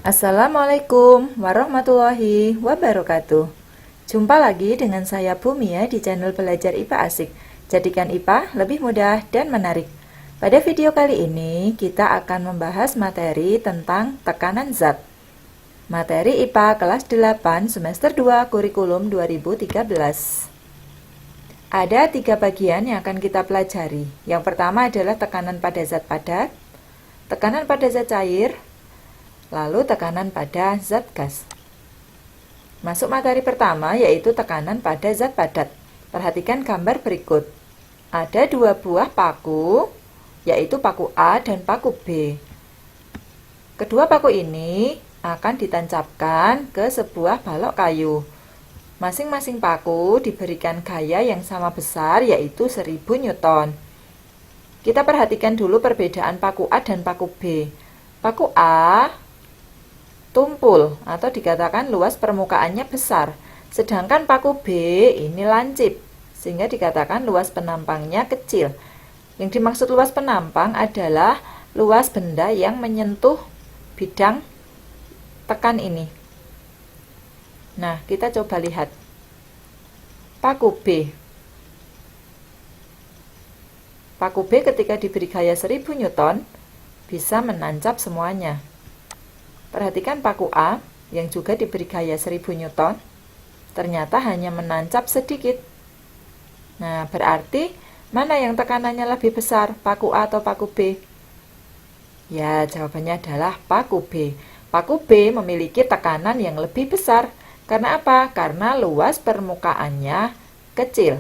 Assalamualaikum warahmatullahi wabarakatuh. Jumpa lagi dengan saya Bumi ya di channel Belajar IPA Asik. Jadikan IPA lebih mudah dan menarik. Pada video kali ini kita akan membahas materi tentang tekanan zat. Materi IPA kelas 8 semester 2 kurikulum 2013. Ada 3 bagian yang akan kita pelajari. Yang pertama adalah tekanan pada zat padat, tekanan pada zat cair, lalu tekanan pada zat gas. Masuk materi pertama yaitu tekanan pada zat padat. Perhatikan gambar berikut. Ada 2 buah paku, yaitu paku A dan paku B. Kedua paku ini akan ditancapkan ke sebuah balok kayu. Masing-masing paku diberikan gaya yang sama besar yaitu 1000 Newton. Kita perhatikan dulu perbedaan paku A dan paku B. Paku A tumpul atau dikatakan luas permukaannya besar, sedangkan paku B ini lancip sehingga dikatakan luas penampangnya kecil. Yang dimaksud luas penampang adalah luas benda yang menyentuh bidang tekan ini. Nah, kita coba lihat paku B. Paku B ketika diberi gaya 1000 Newton bisa menancap semuanya. Perhatikan paku A yang juga diberi gaya 1000 Newton, ternyata hanya menancap sedikit. Nah, berarti mana yang tekanannya lebih besar, paku A atau paku B? Ya, jawabannya adalah paku B. Paku B memiliki tekanan yang lebih besar. Karena apa? Karena luas permukaannya kecil.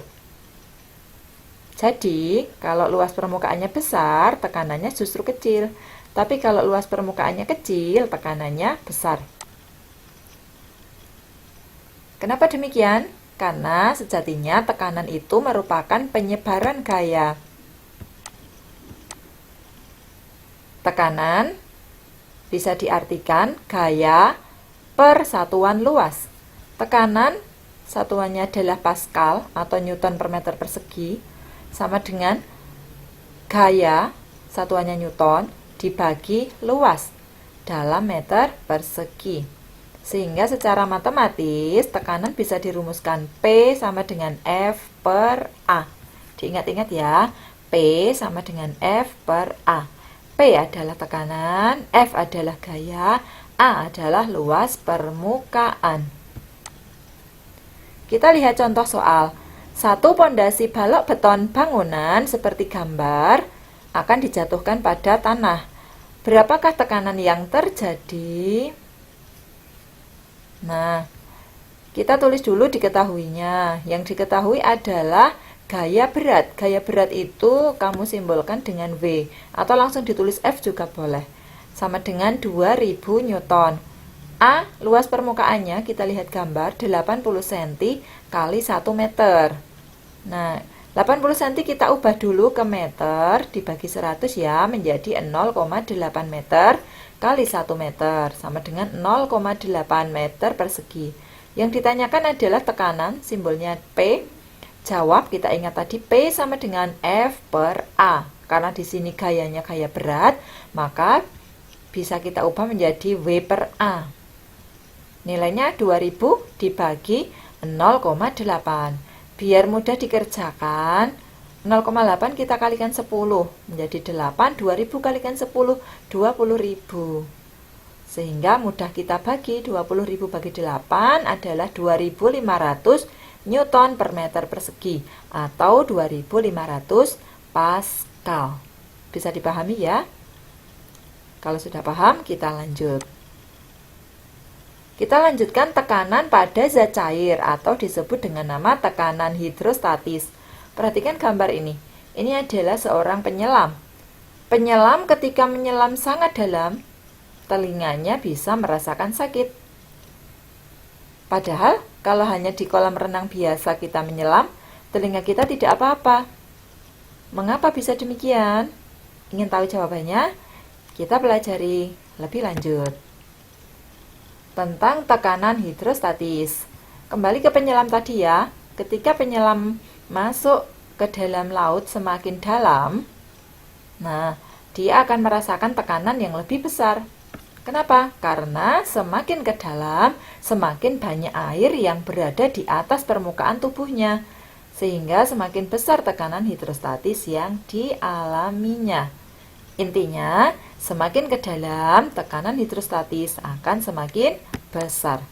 Jadi, kalau luas permukaannya besar, tekanannya justru kecil. Tapi kalau luas permukaannya kecil, tekanannya besar. Kenapa demikian? Karena sejatinya tekanan itu merupakan penyebaran gaya. Tekanan bisa diartikan gaya per satuan luas. Tekanan satuannya adalah Pascal atau Newton per meter persegi, sama dengan gaya satuannya Newton dibagi luas dalam meter persegi. Sehingga secara matematis tekanan bisa dirumuskan P sama dengan F per A. Diingat-ingat ya, P sama dengan F per A. P adalah tekanan, F adalah gaya, A adalah luas permukaan. Kita lihat contoh soal. Satu pondasi balok beton bangunan seperti gambar akan dijatuhkan pada tanah. Berapakah tekanan yang terjadi? Nah, kita tulis dulu diketahuinya. Yang diketahui adalah gaya berat. Gaya berat itu kamu simbolkan dengan V atau langsung ditulis F juga boleh. Sama dengan 2000 Newton. A, luas permukaannya kita lihat gambar 80 cm kali 1 meter. Nah, 80 cm kita ubah dulu ke meter, dibagi 100 ya, menjadi 0,8 meter kali 1 meter, sama dengan 0,8 meter persegi. Yang ditanyakan adalah tekanan, simbolnya P. Jawab, kita ingat tadi P sama dengan F per A. Karena di sini gayanya gaya berat, maka bisa kita ubah menjadi W per A. Nilainya 2000 dibagi 0,8. Biar mudah dikerjakan, 0,8 kita kalikan 10 menjadi 8, 2000 kalikan 10, 20.000. Sehingga mudah kita bagi, 20.000 bagi 8 adalah 2500 Newton per meter persegi atau 2500 Pascal. Bisa dipahami ya? Kalau sudah paham, kita lanjut. Kita lanjutkan tekanan pada zat cair atau disebut dengan nama tekanan hidrostatis. Perhatikan gambar ini. Ini adalah seorang penyelam. Penyelam ketika menyelam sangat dalam, telinganya bisa merasakan sakit. Padahal kalau hanya di kolam renang biasa kita menyelam, telinga kita tidak apa-apa. Mengapa bisa demikian? Ingin tahu jawabannya? Kita pelajari lebih lanjut tentang tekanan hidrostatis. Kembali ke penyelam tadi ya. Ketika penyelam masuk ke dalam laut semakin dalam, nah, dia akan merasakan tekanan yang lebih besar. Kenapa? Karena semakin ke dalam, semakin banyak air yang berada di atas permukaan tubuhnya, sehingga semakin besar tekanan hidrostatis yang dialaminya. Intinya, semakin ke dalam, tekanan hidrostatis akan semakin besar.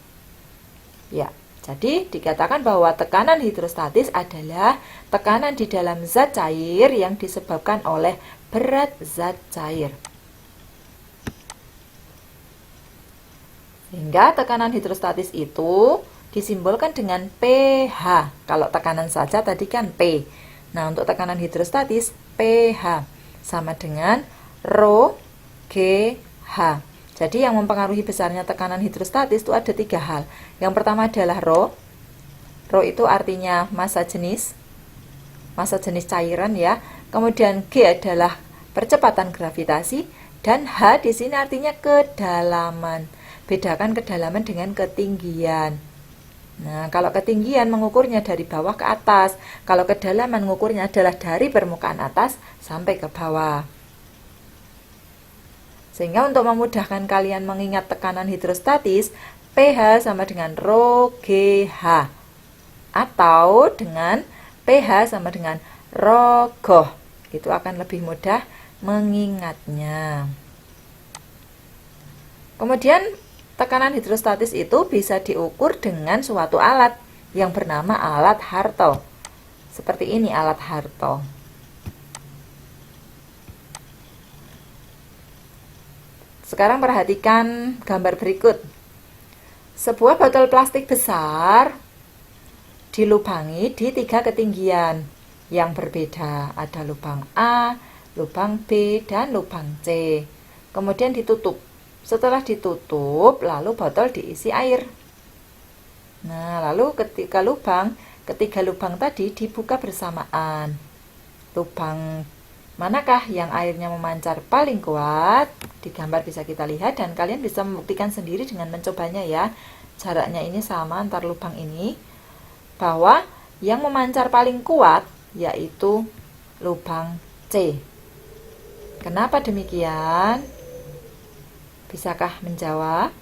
Ya, jadi dikatakan bahwa tekanan hidrostatis adalah tekanan di dalam zat cair yang disebabkan oleh berat zat cair. Sehingga tekanan hidrostatis itu disimbolkan dengan pH. Kalau tekanan saja tadi kan P. Nah, untuk tekanan hidrostatis pH sama dengan Rho GH. Jadi yang mempengaruhi besarnya tekanan hidrostatis itu ada 3 hal. Yang pertama adalah Rho. Rho itu artinya massa jenis cairan ya. Kemudian G adalah percepatan gravitasi dan H di sini artinya kedalaman. Bedakan kedalaman dengan ketinggian. Nah, kalau ketinggian mengukurnya dari bawah ke atas, kalau kedalaman mengukurnya adalah dari permukaan atas sampai ke bawah. Sehingga untuk memudahkan kalian mengingat tekanan hidrostatis, pH sama dengan Rho GH atau dengan pH sama dengan Rho GOH. Itu akan lebih mudah mengingatnya. Kemudian tekanan hidrostatis itu bisa diukur dengan suatu alat yang bernama alat Hartle. Seperti ini alat Hartle. Sekarang perhatikan gambar berikut. Sebuah botol plastik besar dilubangi di 3 ketinggian yang berbeda. Ada lubang A, lubang B, dan lubang C. Kemudian ditutup. Setelah ditutup, lalu botol diisi air. Nah, lalu ketiga lubang tadi dibuka bersamaan. Lubang manakah yang airnya memancar paling kuat? Di gambar bisa kita lihat dan kalian bisa membuktikan sendiri dengan mencobanya ya. Jaraknya ini sama antar lubang ini. Bahwa yang memancar paling kuat yaitu lubang C. Kenapa demikian? Bisakah menjawab?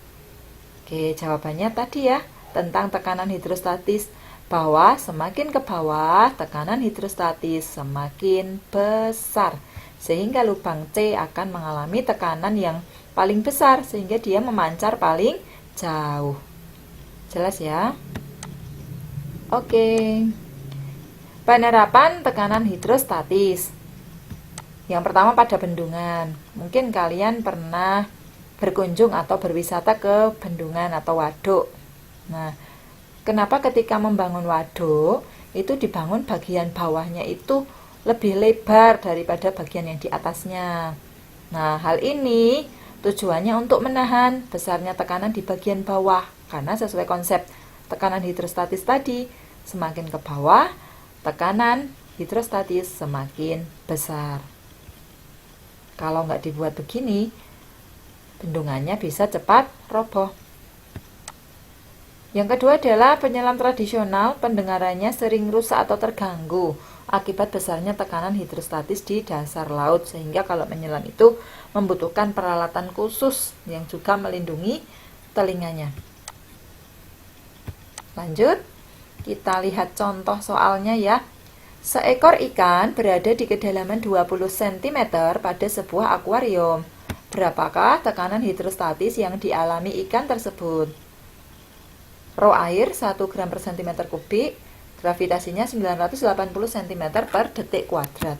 Oke, jawabannya tadi ya, tentang tekanan hidrostatis, bahwa semakin ke bawah tekanan hidrostatis semakin besar, sehingga lubang C akan mengalami tekanan yang paling besar, sehingga dia memancar paling jauh. Jelas ya? Oke. Penerapan tekanan hidrostatis. Yang pertama pada bendungan. Mungkin kalian pernah berkunjung atau berwisata ke bendungan atau waduk. Nah, kenapa ketika membangun waduk itu dibangun bagian bawahnya itu lebih lebar daripada bagian yang di atasnya? Nah, hal ini tujuannya untuk menahan besarnya tekanan di bagian bawah, karena sesuai konsep tekanan hidrostatis tadi, semakin ke bawah tekanan hidrostatis semakin besar. Kalau nggak dibuat begini, bendungannya bisa cepat roboh. Yang kedua adalah penyelam tradisional, pendengarannya sering rusak atau terganggu akibat besarnya tekanan hidrostatis di dasar laut, sehingga kalau menyelam itu membutuhkan peralatan khusus yang juga melindungi telinganya. Lanjut, kita lihat contoh soalnya ya. Seekor ikan berada di kedalaman 20 cm pada sebuah akuarium. Berapakah tekanan hidrostatis yang dialami ikan tersebut? Rho air 1 gram per cm kubik, gravitasinya 980 cm per detik kuadrat.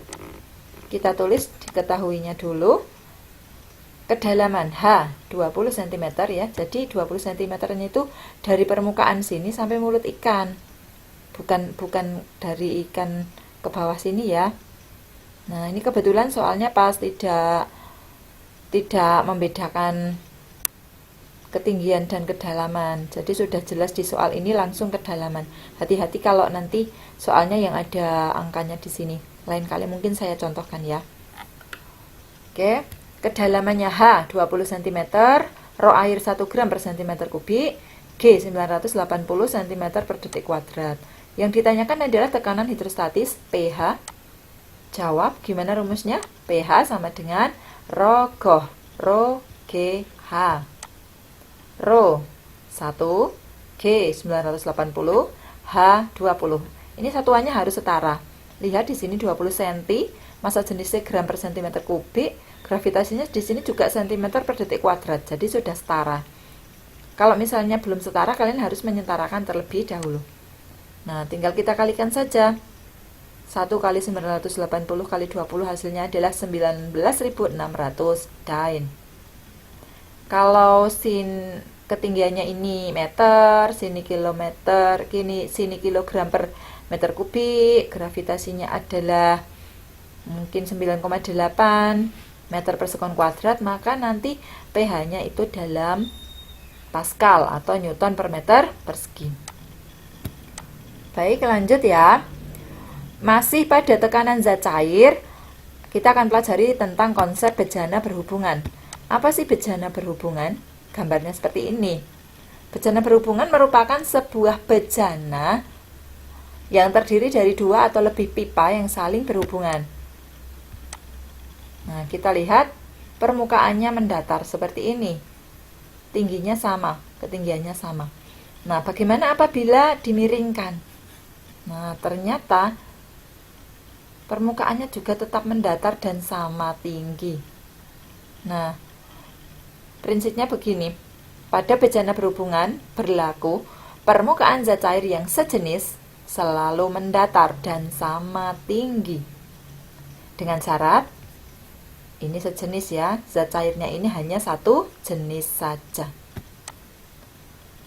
Kita tulis diketahuinya dulu. Kedalaman H 20 cm ya. Jadi 20 cm itu dari permukaan sini sampai mulut ikan. Bukan dari ikan ke bawah sini ya. Nah, ini kebetulan soalnya pas tidak membedakan ketinggian dan kedalaman. Jadi sudah jelas di soal ini langsung kedalaman. Hati-hati kalau nanti soalnya yang ada angkanya di sini. Lain kali mungkin saya contohkan ya. Oke, kedalamannya H 20 cm, Rho air 1 gram per cm kubik, G 980 cm per detik kuadrat. Yang ditanyakan adalah tekanan hidrostatis pH. Jawab, gimana rumusnya? pH sama dengan Rho GOH, Rho GH. Rho 1, G 980, H 20. Ini satuannya harus setara. Lihat di sini 20 cm, massa jenisnya gram per cm kubik, gravitasinya di sini juga cm per detik kuadrat. Jadi sudah setara. Kalau misalnya belum setara, kalian harus menyetarakan terlebih dahulu. Nah, tinggal kita kalikan saja. 1 kali 980 kali 20 hasilnya adalah 19.600 Dain. Kalau ketinggiannya ini meter, sini kilometer, sini kilogram per meter kubik, gravitasinya adalah mungkin 9,8 meter per sekon kuadrat, maka nanti pH-nya itu dalam Pascal atau Newton per meter persegi. Baik, lanjut ya. Masih pada tekanan zat cair, kita akan pelajari tentang konsep bejana berhubungan. Apa sih bejana berhubungan? Gambarnya seperti ini. Bejana berhubungan merupakan sebuah bejana yang terdiri dari 2 atau lebih pipa yang saling berhubungan. Nah, kita lihat permukaannya mendatar seperti ini. Tingginya sama, ketinggiannya sama. Nah, bagaimana apabila dimiringkan? Nah, ternyata permukaannya juga tetap mendatar dan sama tinggi. Nah, prinsipnya begini. Pada bejana berhubungan berlaku permukaan zat cair yang sejenis selalu mendatar dan sama tinggi. Dengan syarat ini sejenis ya, zat cairnya ini hanya satu jenis saja.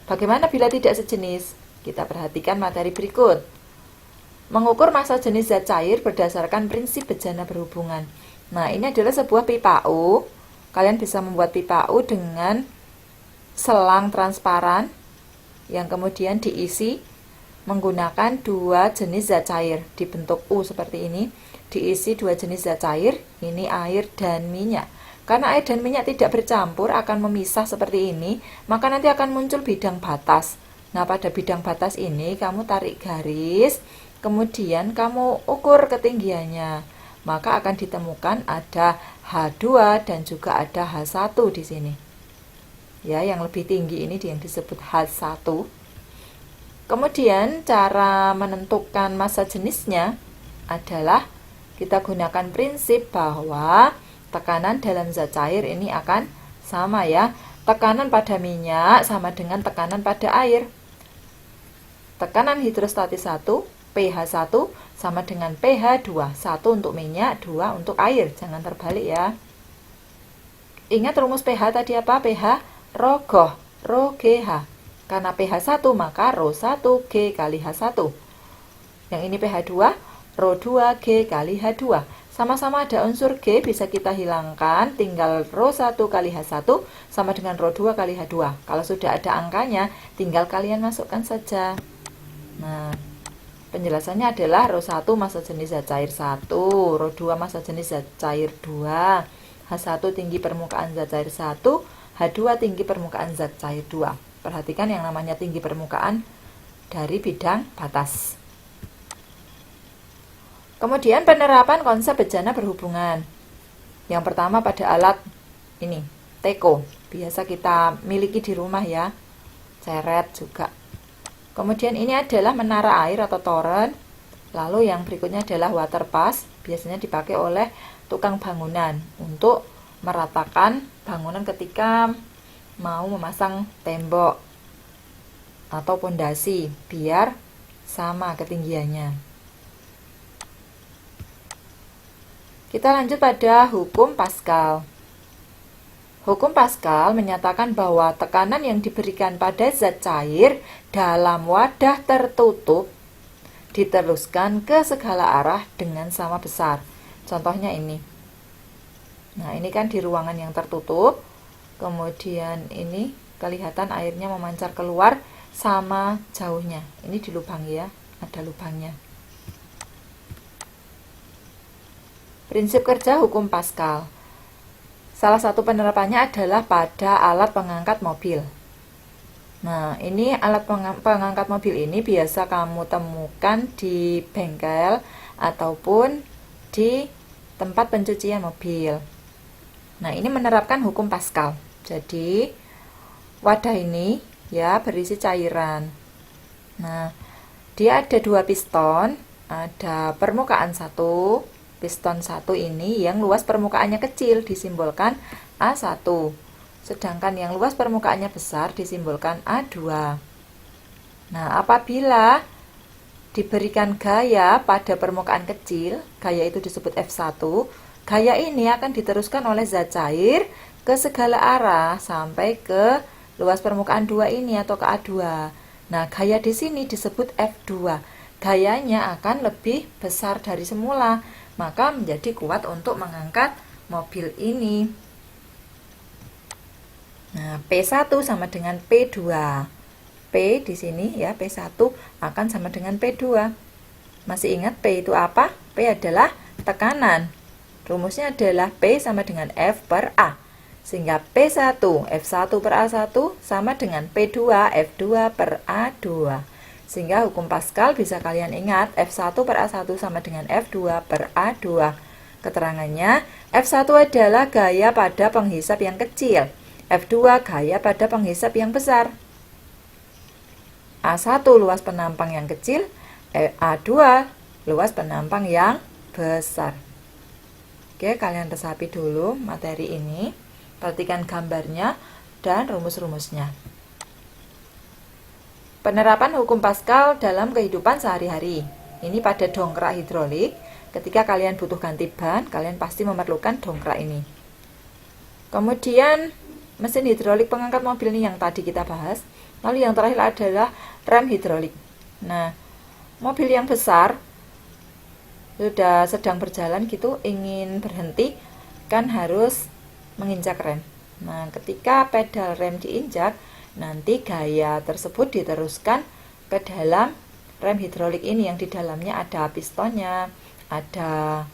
Bagaimana bila tidak sejenis? Kita perhatikan materi berikut. Mengukur massa jenis zat cair berdasarkan prinsip bejana berhubungan. Nah, ini adalah sebuah pipa U. Kalian bisa membuat pipa U dengan selang transparan yang kemudian diisi menggunakan 2 jenis zat cair. Dibentuk U seperti ini, diisi 2 jenis zat cair, ini air dan minyak. Karena air dan minyak tidak bercampur, akan memisah seperti ini, maka nanti akan muncul bidang batas. Nah, pada bidang batas ini kamu tarik garis, kemudian kamu ukur ketinggiannya. Maka akan ditemukan ada H2 dan juga ada H1 di sini. Ya, yang lebih tinggi ini yang disebut H1. Kemudian cara menentukan massa jenisnya adalah kita gunakan prinsip bahwa tekanan dalam zat cair ini akan sama ya. Tekanan pada minyak sama dengan tekanan pada air. Tekanan hidrostatis 1, pH 1 sama dengan pH 2. 1 untuk minyak, 2 untuk air. Jangan terbalik ya. Ingat rumus pH tadi apa? pH Rho GH. Karena pH 1 maka Rho 1 G kali H1. Yang ini pH 2, Rho 2 G kali H2. Sama-sama ada unsur G bisa kita hilangkan, tinggal Rho 1 kali H1 sama dengan Rho 2 kali H2. Kalau sudah ada angkanya, tinggal kalian masukkan saja. Nah, penjelasannya adalah Rho 1 massa jenis zat cair 1, Rho 2 massa jenis zat cair 2, H1 tinggi permukaan zat cair 1, H2 tinggi permukaan zat cair 2. Perhatikan yang namanya tinggi permukaan dari bidang batas. Kemudian penerapan konsep bejana berhubungan. Yang pertama pada alat ini, teko. Biasa kita miliki di rumah ya. Ceret juga. Kemudian ini adalah menara air atau toren. Lalu yang berikutnya adalah water pass. Biasanya dipakai oleh tukang bangunan untuk meratakan bangunan ketika mau memasang tembok atau pondasi biar sama ketinggiannya. Kita lanjut pada hukum Pascal. Hukum Pascal menyatakan bahwa tekanan yang diberikan pada zat cair dalam wadah tertutup diteruskan ke segala arah dengan sama besar. Contohnya ini. Nah, ini kan di ruangan yang tertutup. Kemudian ini kelihatan airnya memancar keluar sama jauhnya. Ini di lubang ya, ada lubangnya. Prinsip kerja hukum Pascal. Salah satu penerapannya adalah pada alat pengangkat mobil. Nah, ini alat pengangkat mobil ini biasa kamu temukan di bengkel ataupun di tempat pencucian mobil. Nah, ini menerapkan hukum Pascal. Jadi wadah ini ya berisi cairan. Nah, dia ada dua piston, ada permukaan satu, piston satu ini yang luas permukaannya kecil disimbolkan A1, sedangkan yang luas permukaannya besar disimbolkan A2. Nah, apabila diberikan gaya pada permukaan kecil, gaya itu disebut F1, gaya ini akan diteruskan oleh zat cair ke segala arah sampai ke luas permukaan 2 ini atau ke A2. Nah, gaya di sini disebut F2. Gayanya akan lebih besar dari semula, maka menjadi kuat untuk mengangkat mobil ini. Nah, P1 sama dengan P2. P di sini ya, P1 akan sama dengan P2. Masih ingat P itu apa? P adalah tekanan. Rumusnya adalah P sama dengan F per A. Sehingga P1 F1 per A1 sama dengan P2 F2 per A2. Sehingga hukum Pascal bisa kalian ingat F1 per A1 sama dengan F2 per A2. Keterangannya, F1 adalah gaya pada penghisap yang kecil, F2 gaya pada penghisap yang besar. A1 luas penampang yang kecil, A2 luas penampang yang besar. Oke, kalian resapi dulu materi ini. Perhatikan gambarnya dan rumus-rumusnya. Penerapan hukum Pascal dalam kehidupan sehari-hari. Ini pada dongkrak hidrolik. Ketika kalian butuh ganti ban, kalian pasti memerlukan dongkrak ini. Kemudian mesin hidrolik pengangkat mobil ini yang tadi kita bahas. Lalu yang terakhir adalah rem hidrolik. Nah, mobil yang besar sudah sedang berjalan gitu, ingin berhenti, kan harus menginjak rem. Nah, ketika pedal rem diinjak, nanti gaya tersebut diteruskan ke dalam rem hidrolik ini yang di dalamnya ada pistonnya, ada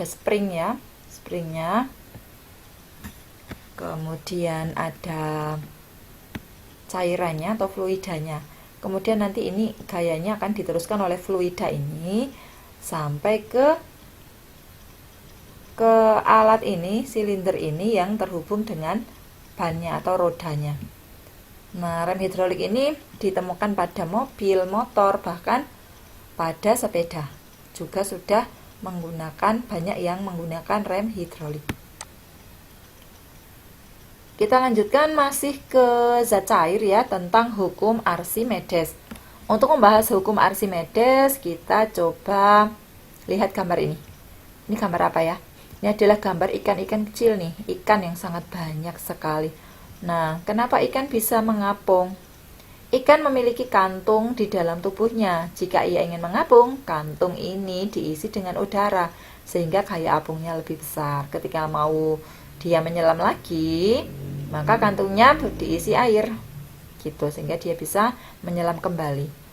spring ya, springnya. Kemudian ada cairannya atau fluidanya. Kemudian nanti ini gayanya akan diteruskan oleh fluida ini sampai ke alat ini, silinder ini yang terhubung dengan bannya atau rodanya. Nah, rem hidrolik ini ditemukan pada mobil, motor, bahkan pada sepeda. Juga sudah banyak yang menggunakan rem hidrolik. Kita lanjutkan masih ke zat cair ya, tentang hukum Archimedes. Untuk membahas hukum Archimedes, kita coba lihat gambar ini. Ini gambar apa ya? Ini adalah gambar ikan-ikan kecil nih, ikan yang sangat banyak sekali. Nah, kenapa ikan bisa mengapung? Ikan memiliki kantung di dalam tubuhnya. Jika ia ingin mengapung, kantung ini diisi dengan udara, sehingga gaya apungnya lebih besar. Ketika mau dia menyelam lagi, maka kantungnya diisi air, gitu, sehingga dia bisa menyelam kembali.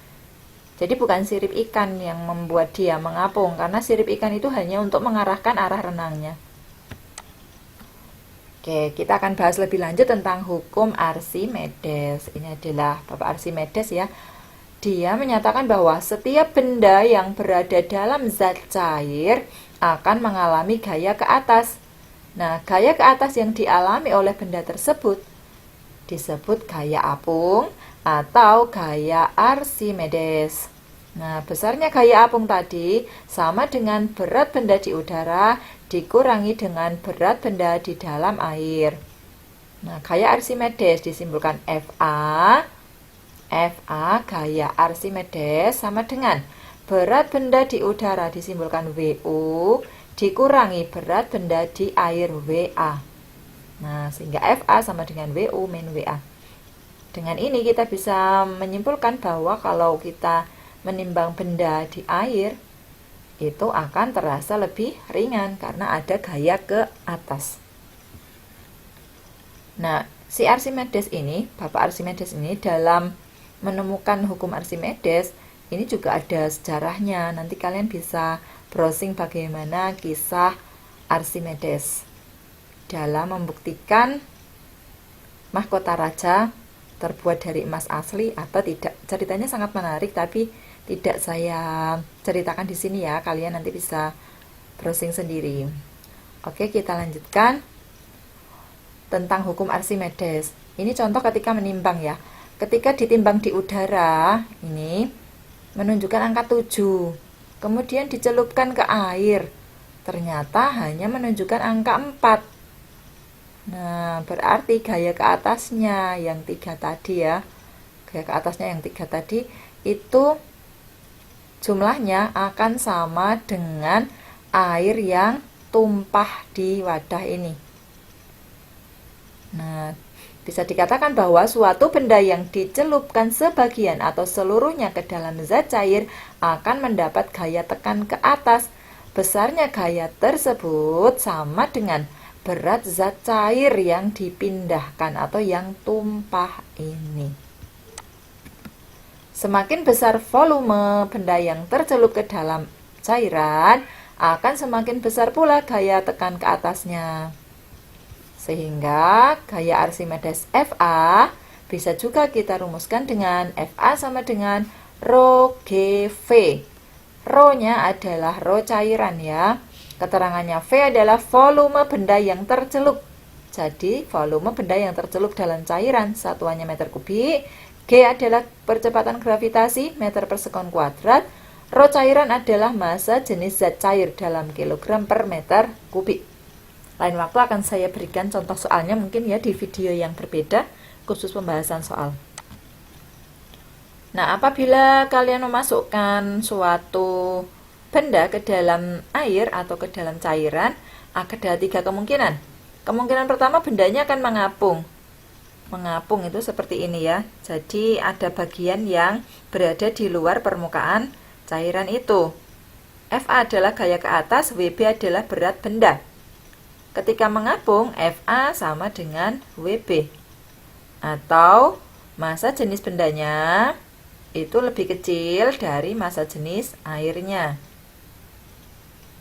Jadi bukan sirip ikan yang membuat dia mengapung, karena sirip ikan itu hanya untuk mengarahkan arah renangnya. Oke, kita akan bahas lebih lanjut tentang hukum Archimedes. Ini adalah Bapak Archimedes ya. Dia menyatakan bahwa setiap benda yang berada dalam zat cair akan mengalami gaya ke atas. Nah, gaya ke atas yang dialami oleh benda tersebut disebut gaya apung atau gaya Archimedes. Nah, besarnya gaya apung tadi sama dengan berat benda di udara dikurangi dengan berat benda di dalam air. Nah, gaya Archimedes disimbolkan Fa. Fa gaya Archimedes sama dengan berat benda di udara disimbolkan Wu dikurangi berat benda di air Wa. Nah, sehingga Fa sama dengan Wu min Wa. Dengan ini kita bisa menyimpulkan bahwa kalau kita menimbang benda di air, itu akan terasa lebih ringan karena ada gaya ke atas. Nah, si Archimedes ini, Bapak Archimedes ini dalam menemukan hukum Archimedes, ini juga ada sejarahnya. Nanti kalian bisa browsing bagaimana kisah Archimedes dalam membuktikan mahkota raja terbuat dari emas asli atau tidak. Ceritanya sangat menarik, tapi tidak saya ceritakan di sini ya. Kalian nanti bisa browsing sendiri. Oke, kita lanjutkan. tentang hukum Archimedes. Ini contoh ketika menimbang ya. Ketika ditimbang di udara, ini menunjukkan angka 7. Kemudian dicelupkan ke air, ternyata hanya menunjukkan angka 4. Nah, berarti gaya ke atasnya yang 3 tadi ya. Gaya ke atasnya yang 3 tadi itu jumlahnya akan sama dengan air yang tumpah di wadah ini. Nah, bisa dikatakan bahwa suatu benda yang dicelupkan sebagian atau seluruhnya ke dalam zat cair akan mendapat gaya tekan ke atas. Besarnya gaya tersebut sama dengan berat zat cair yang dipindahkan atau yang tumpah ini. Semakin besar volume benda yang tercelup ke dalam cairan, akan semakin besar pula gaya tekan ke atasnya. Sehingga gaya Archimedes FA bisa juga kita rumuskan dengan FA sama dengan Rho G V. Rho-nya adalah Rho cairan ya. Keterangannya V adalah volume benda yang tercelup. Jadi volume benda yang tercelup dalam cairan satuannya meter kubik. G adalah percepatan gravitasi meter per sekon kuadrat. Rho cairan adalah massa jenis zat cair dalam kilogram per meter kubik. Lain waktu akan saya berikan contoh soalnya mungkin ya di video yang berbeda khusus pembahasan soal. Nah, apabila kalian memasukkan suatu benda ke dalam air atau ke dalam cairan, ada 3 kemungkinan. Kemungkinan pertama bendanya akan mengapung. Mengapung itu seperti ini ya. Jadi ada bagian yang berada di luar permukaan cairan itu. FA adalah gaya ke atas, WB adalah berat benda. Ketika mengapung, FA sama dengan WB. Atau massa jenis bendanya itu lebih kecil dari massa jenis airnya.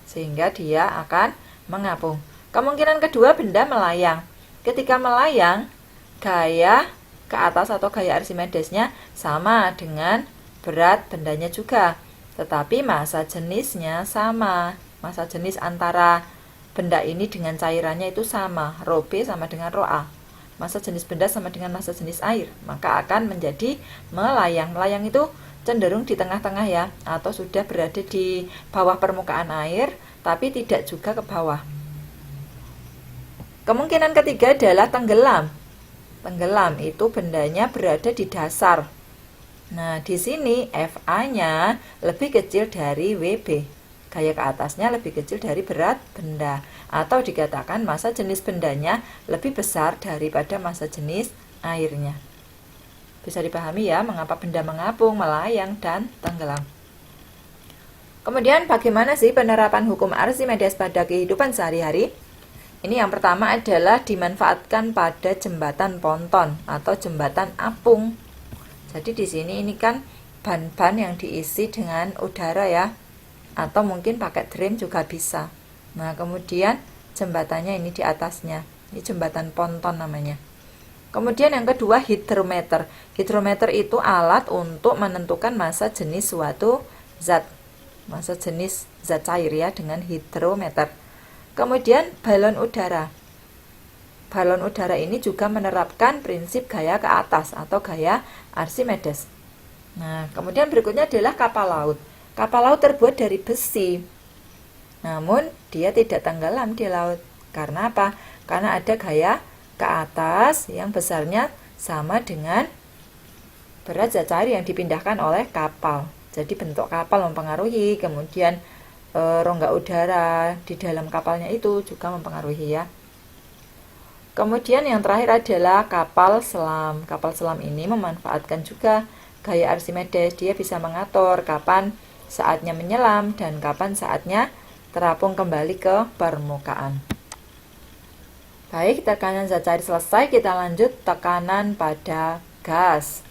Sehingga dia akan mengapung. Kemungkinan kedua, benda melayang. Ketika melayang, gaya ke atas atau gaya Archimedesnya sama dengan berat bendanya juga. Tetapi massa jenisnya sama. Massa jenis antara benda ini dengan cairannya itu sama, Rho B sama dengan Rho A. Massa jenis benda sama dengan massa jenis air, maka akan menjadi melayang. Melayang itu cenderung di tengah-tengah ya, atau sudah berada di bawah permukaan air, tapi tidak juga ke bawah. Kemungkinan ketiga adalah tenggelam. Tenggelam itu bendanya berada di dasar. Nah, di sini FA-nya lebih kecil dari WB. Gaya ke atasnya lebih kecil dari berat benda, atau dikatakan massa jenis bendanya lebih besar daripada massa jenis airnya. Bisa dipahami ya mengapa benda mengapung, melayang, dan tenggelam. Kemudian bagaimana sih penerapan hukum Archimedes pada kehidupan sehari-hari? Ini yang pertama adalah dimanfaatkan pada jembatan ponton atau jembatan apung. Jadi di sini ini kan ban-ban yang diisi dengan udara ya. Atau mungkin pakai drum juga bisa. Nah, kemudian jembatannya ini di atasnya. Ini jembatan ponton namanya. Kemudian yang kedua, hidrometer. Hidrometer itu alat untuk menentukan massa jenis suatu zat. Massa jenis zat cair ya dengan hidrometer. Kemudian balon udara. Balon udara ini juga menerapkan prinsip gaya ke atas atau gaya Archimedes. Nah, kemudian berikutnya adalah kapal laut. Kapal laut terbuat dari besi, namun dia tidak tenggelam di laut. Karena apa? Karena ada gaya ke atas yang besarnya sama dengan berat zat cair yang dipindahkan oleh kapal. Jadi bentuk kapal mempengaruhi, kemudian rongga udara di dalam kapalnya itu juga mempengaruhi ya. Kemudian yang terakhir adalah kapal selam. Kapal selam ini memanfaatkan juga gaya Archimedes. Dia bisa mengatur kapan saatnya menyelam dan kapan saatnya terapung kembali ke permukaan. Baik, tekanan zat cair selesai, kita lanjut tekanan pada gas.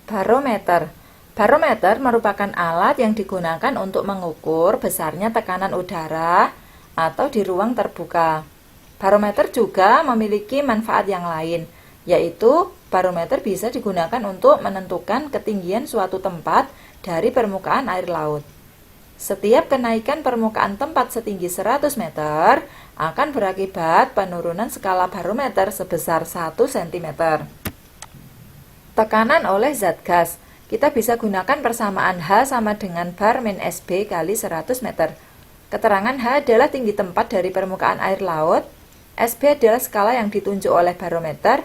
Barometer. Barometer merupakan alat yang digunakan untuk mengukur besarnya tekanan udara atau di ruang terbuka. Barometer juga memiliki manfaat yang lain, yaitu barometer bisa digunakan untuk menentukan ketinggian suatu tempat dari permukaan air laut. Setiap kenaikan permukaan tempat setinggi 100 meter akan berakibat penurunan skala barometer sebesar 1 cm. Tekanan oleh zat gas. Kita bisa gunakan persamaan H sama dengan bar min SB kali 100 meter. Keterangan H adalah tinggi tempat dari permukaan air laut. SB adalah skala yang ditunjuk oleh barometer.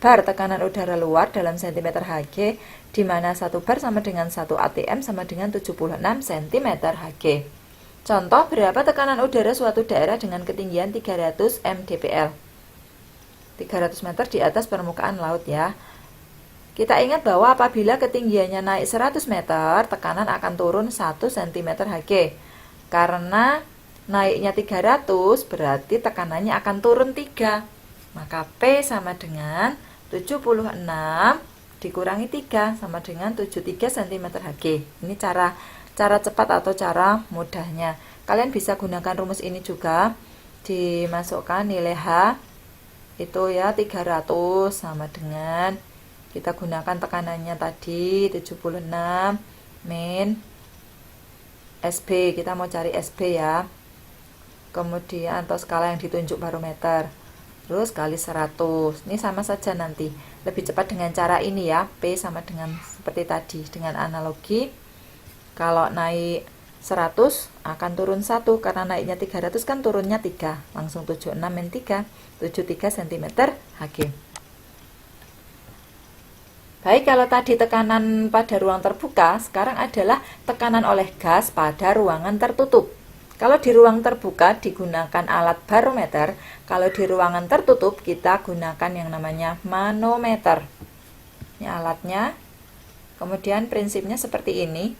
Bar tekanan udara luar dalam cm Hg, di mana 1 bar sama dengan 1 atm sama dengan 76 cm Hg. Contoh, berapa tekanan udara suatu daerah dengan ketinggian 300 mdpl? 300 meter di atas permukaan laut ya. Kita ingat bahwa apabila ketinggiannya naik 100 meter, tekanan akan turun 1 cm Hg. Karena naiknya 300 berarti tekanannya akan turun 3. Maka P sama dengan 76 dikurangi 3 sama dengan 73 cm Hg. Ini cara cepat atau cara mudahnya. Kalian bisa gunakan rumus ini juga. Dimasukkan nilai H itu ya 300 sama dengan, kita gunakan tekanannya tadi 76 min SB, kita mau cari SB ya, kemudian atau skala yang ditunjuk barometer, terus kali 100. Ini sama saja, nanti lebih cepat dengan cara ini ya. P sama dengan seperti tadi, dengan analogi kalau naik 100 akan turun 1, karena naiknya 300 kan turunnya 3, langsung 76 min 3, 73 cm Hg. Baik, kalau tadi tekanan pada ruang terbuka, sekarang adalah tekanan oleh gas pada ruangan tertutup. Kalau di ruang terbuka digunakan alat barometer, kalau di ruangan tertutup kita gunakan yang namanya manometer. Ini alatnya. Kemudian prinsipnya seperti ini.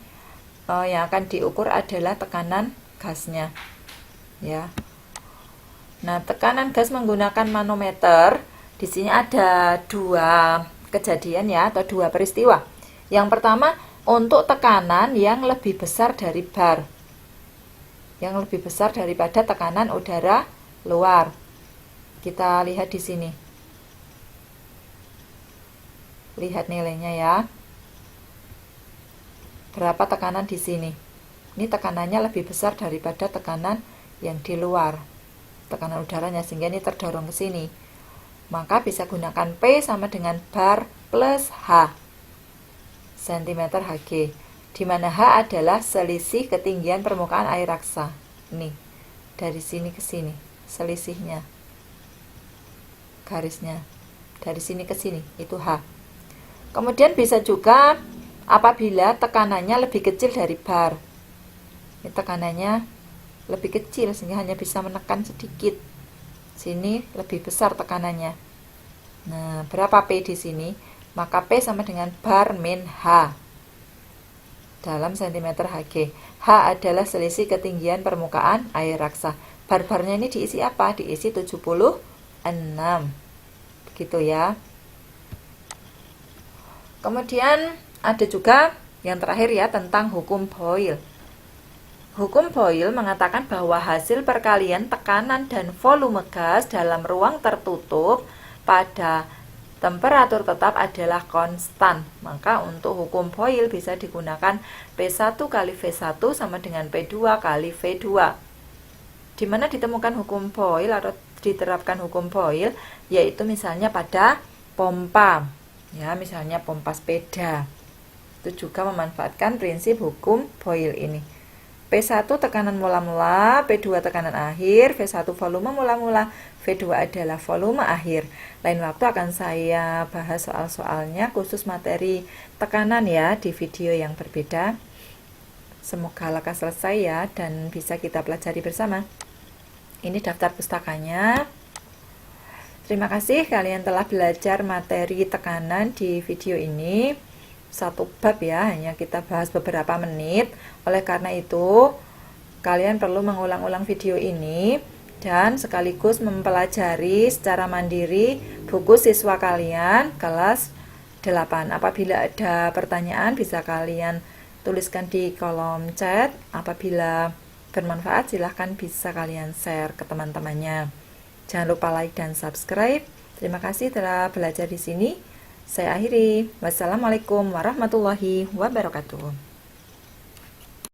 Yang akan diukur adalah tekanan gasnya. Ya. Nah, tekanan gas menggunakan manometer, di sini ada dua kejadian ya, atau dua peristiwa. Yang pertama, untuk tekanan yang lebih besar dari bar, yang lebih besar daripada tekanan udara luar. Kita lihat di sini, lihat nilainya ya, berapa tekanan di sini. Ini tekanannya lebih besar daripada tekanan yang di luar, tekanan udaranya, sehingga ini terdorong ke sini. Maka bisa gunakan P sama dengan bar plus H cm Hg, di mana H adalah selisih ketinggian permukaan air raksa. Ini dari sini ke sini, selisihnya, garisnya dari sini ke sini, itu H. Kemudian bisa juga apabila tekanannya lebih kecil dari bar. Ini tekanannya lebih kecil sehingga hanya bisa menekan sedikit. Sini lebih besar tekanannya. Nah, berapa P di sini? Maka P sama dengan bar min H dalam cm Hg. H adalah selisih ketinggian permukaan air raksa. Bar-barnya ini diisi apa? Diisi 76. Begitu ya. Kemudian ada juga yang terakhir ya, tentang hukum Boyle. Hukum Boyle mengatakan bahwa hasil perkalian tekanan dan volume gas dalam ruang tertutup pada temperatur tetap adalah konstan. Maka untuk hukum Boyle bisa digunakan P1 kali V1 sama dengan P2 kali V2. Di mana ditemukan hukum Boyle atau diterapkan hukum Boyle, yaitu misalnya pada pompa. Ya, misalnya pompa sepeda. Itu juga memanfaatkan prinsip hukum Boyle ini. P1 tekanan mula-mula, P2 tekanan akhir, V1 volume mula-mula, V2 adalah volume akhir. Lain waktu akan saya bahas soal-soalnya khusus materi tekanan ya di video yang berbeda. Semoga lekas selesai ya dan bisa kita pelajari bersama. Ini daftar pustakanya. Terima kasih kalian telah belajar materi tekanan di video ini. Satu bab ya, hanya kita bahas beberapa menit. Oleh karena itu, kalian perlu mengulang-ulang video ini dan sekaligus mempelajari secara mandiri buku siswa kalian kelas 8. Apabila ada pertanyaan bisa kalian tuliskan di kolom chat. Apabila bermanfaat silahkan bisa kalian share ke teman-temannya. Jangan lupa like dan subscribe. Terima kasih telah belajar di sini. Saya akhiri. Wassalamualaikum warahmatullahi wabarakatuh.